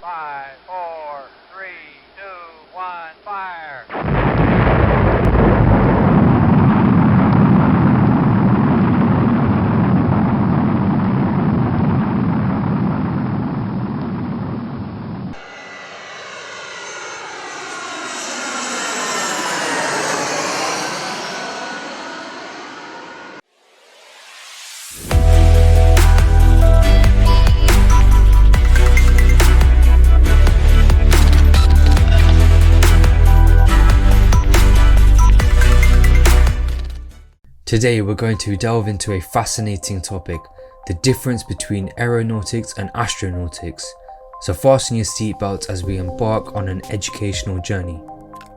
5, 4, 3, 2, 1, fire! Today we're going to delve into a fascinating topic, the difference between aeronautics and astronautics. So fasten your seatbelts as we embark on an educational journey.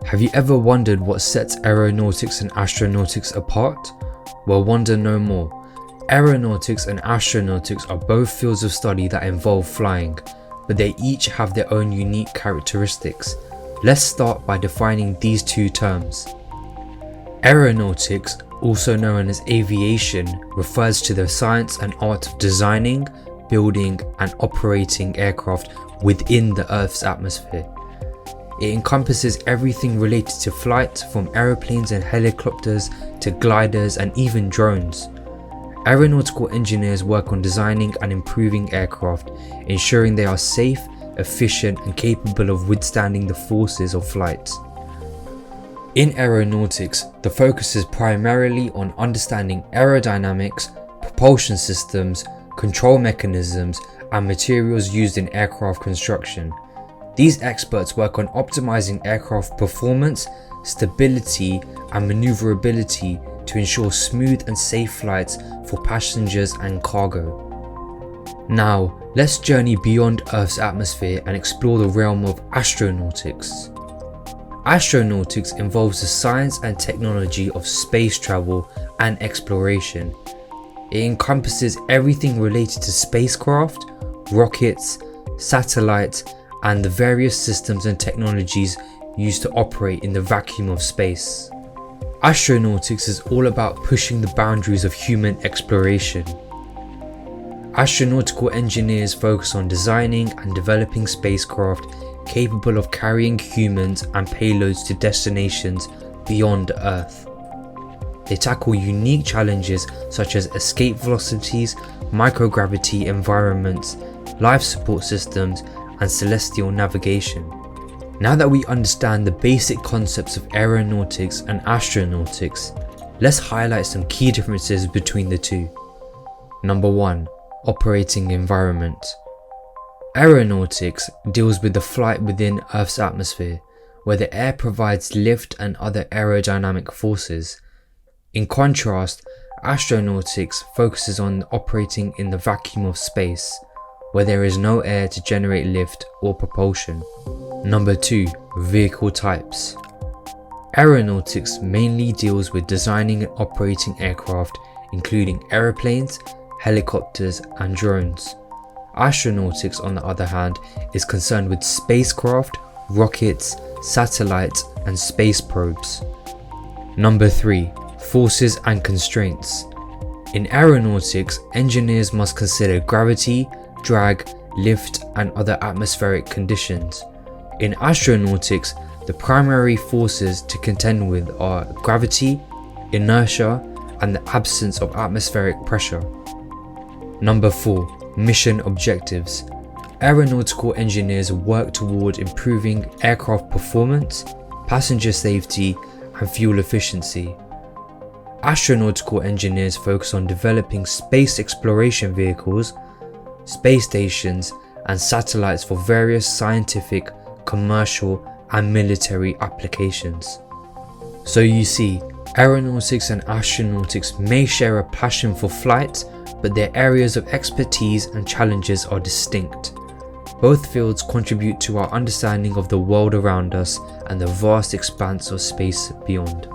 Have you ever wondered what sets aeronautics and astronautics apart? Well, wonder no more. Aeronautics and astronautics are both fields of study that involve flying, but they each have their own unique characteristics. Let's start by defining these two terms. Aeronautics, also known as aviation, refers to the science and art of designing, building and operating aircraft within the Earth's atmosphere. It encompasses everything related to flight, from aeroplanes and helicopters to gliders and even drones. Aeronautical engineers work on designing and improving aircraft, ensuring they are safe, efficient and capable of withstanding the forces of flight. In aeronautics, the focus is primarily on understanding aerodynamics, propulsion systems, control mechanisms, and materials used in aircraft construction. These experts work on optimizing aircraft performance, stability, and maneuverability to ensure smooth and safe flights for passengers and cargo. Now, let's journey beyond Earth's atmosphere and explore the realm of astronautics. Astronautics involves the science and technology of space travel and exploration. It encompasses everything related to spacecraft, rockets, satellites, and the various systems and technologies used to operate in the vacuum of space. Astronautics is all about pushing the boundaries of human exploration. Astronautical engineers focus on designing and developing spacecraft capable of carrying humans and payloads to destinations beyond Earth. They tackle unique challenges such as escape velocities, microgravity environments, life support systems, and celestial navigation. Now that we understand the basic concepts of aeronautics and astronautics, let's highlight some key differences between the two. Number 1. Operating environment. Aeronautics deals with the flight within Earth's atmosphere, where the air provides lift and other aerodynamic forces. In contrast, astronautics focuses on operating in the vacuum of space, where there is no air to generate lift or propulsion. Number 2. Vehicle types. Aeronautics mainly deals with designing and operating aircraft, including aeroplanes, helicopters, and drones. Astronautics, on the other hand, is concerned with spacecraft, rockets, satellites, and space probes. Number 3. Forces and constraints. In aeronautics, engineers must consider gravity, drag, lift, and other atmospheric conditions. In astronautics, the primary forces to contend with are gravity, inertia, and the absence of atmospheric pressure. Number 4. Mission objectives. Aeronautical engineers work toward improving aircraft performance, passenger safety, and fuel efficiency. Astronautical engineers focus on developing space exploration vehicles, space stations, and satellites for various scientific, commercial, and military applications. So you see, aeronautics and astronautics may share a passion for flight, but their areas of expertise and challenges are distinct. Both fields contribute to our understanding of the world around us and the vast expanse of space beyond.